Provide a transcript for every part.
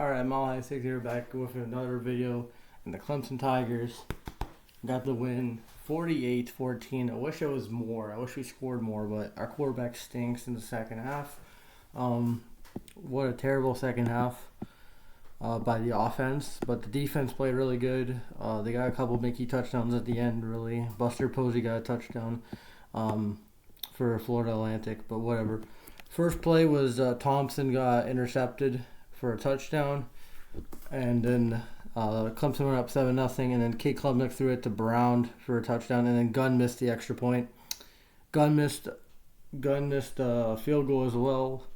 Alright, Mile6 here back with another video. And the Clemson Tigers got the win 48-14. I wish it was more. I wish we scored more, but our quarterback stinks in the second half. What a terrible second half by the offense. But the defense played really good. They got a couple Mickey touchdowns at the end, really. Buster Posey got a touchdown for Florida Atlantic, but whatever. First play was Thompson got intercepted for a touchdown, and then Clemson went up 7-0, and then Cade Klubnik threw it to Brown for a touchdown, and then Gunn missed the extra point. Gunn missed a field goal as well.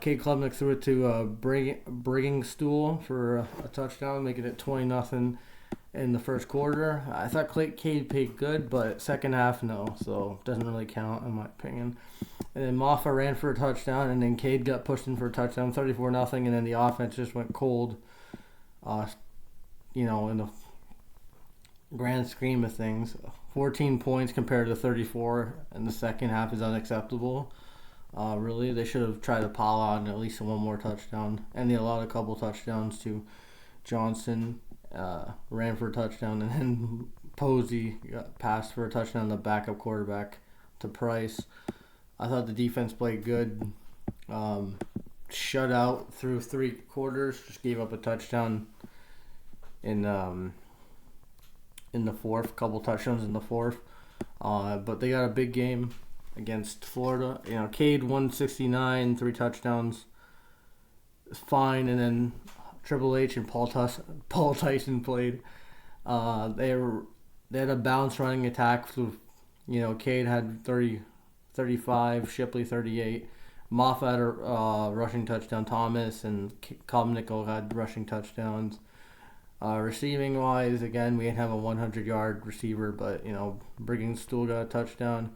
Cade Klubnik threw it to Brigingstool for a touchdown, making it 20-0 in the first quarter. I thought Cade played good, but second half, no, so doesn't really count in my opinion. And then Moffa ran for a touchdown, and then Cade got pushed in for a touchdown, 34-0, and then the offense just went cold. In the grand scheme of things, 14 points compared to 34 in the second half is unacceptable. Really, they should have tried to pile on at least one more touchdown, and they allowed a couple touchdowns to Johnson. Ran for a touchdown, and then Posey got passed for a touchdown. The backup quarterback to Price. I thought the defense played good. Shut out through three quarters. Just gave up a touchdown in the fourth. Couple touchdowns in the fourth. But they got a big game against Florida. Cade 169, 3 touchdowns. Fine, and then Triple H and Paul Tyson played. They had a bounce running attack. Cade had 35, Shipley 38. Moffa had a rushing touchdown. Thomas and Klubnik had rushing touchdowns. Receiving wise, again, we didn't have a 100-yard receiver, but Brigingstool got a touchdown.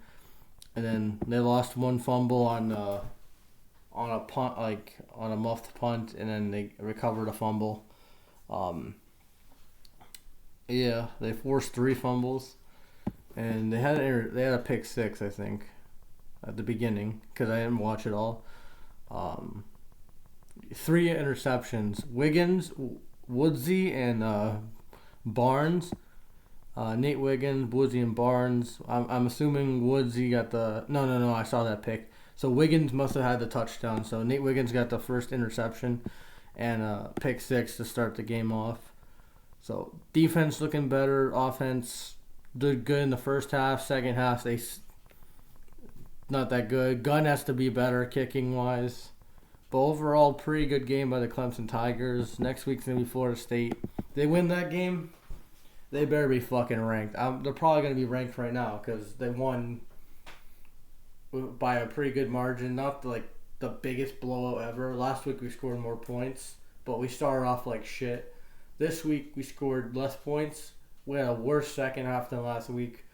And then they lost one fumble on a punt, on a muffed punt, and then they recovered a fumble. They forced 3 fumbles, and they had a pick 6, I think, at the beginning, because I didn't watch it all. 3 interceptions: Wiggins, Woodsy, and Barnes. Nate Wiggins, Woodsy, and Barnes. I'm assuming Woodsy got the no. I saw that pick. So Wiggins must have had the touchdown. So Nate Wiggins got the first interception and pick 6 to start the game off. So defense looking better. Offense did good in the first half. Second half, they not that good. Gunn has to be better kicking wise. But overall, pretty good game by the Clemson Tigers. Next week's going to be Florida State. They win that game, they better be fucking ranked. They're probably going to be ranked right now because they won by a pretty good margin. Not like the biggest blowout ever. Last week we scored more points, but we started off like shit. This week we scored less points. We had a worse second half than last week,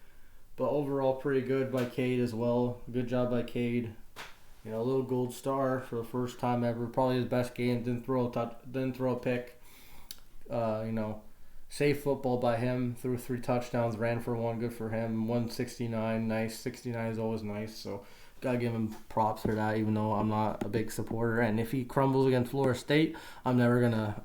but overall pretty good by Cade as well. Good job by Cade. A little gold star for the first time ever. Probably his best game. Didn't throw a pick. Safe football by him. Threw 3 touchdowns. Ran for 1. Good for him. 169. Nice. 69 is always nice. So gotta give him props for that. Even though I'm not a big supporter. And if he crumbles against Florida State, I'm never ever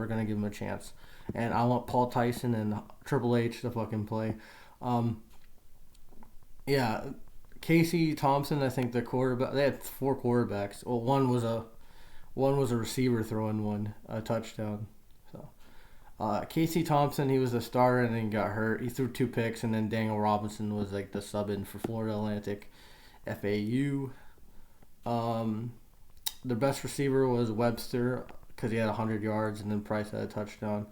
gonna give him a chance. And I want Paul Tyson and Triple H to fucking play. Casey Thompson, I think the quarterback. They had 4 quarterbacks. Well, one was a receiver throwing a touchdown. So, Casey Thompson, he was the starter and then he got hurt. He threw 2 picks, and then Daniel Robinson was like the sub in for Florida Atlantic, FAU. The best receiver was Webster because he had 100 yards, and then Price had a touchdown.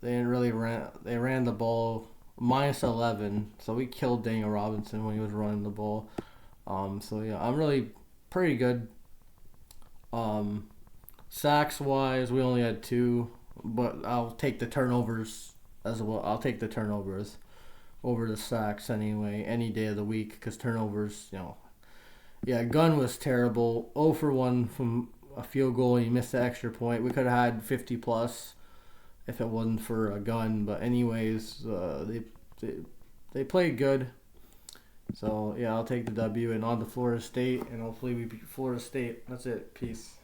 They ran the ball -11, so we killed Daniel Robinson when he was running the ball. I'm really pretty good. Sacks wise, we only had 2, but I'll take the turnovers as well. I'll take the turnovers over the sacks any day of the week, because turnovers, Gunn was terrible. 0 for 1 from a field goal. He missed the extra point. We could have had 50 plus if it wasn't for a Gun. But anyways, they played good. So, yeah, I'll take the W and on to Florida State, and hopefully we beat Florida State. That's it. Peace.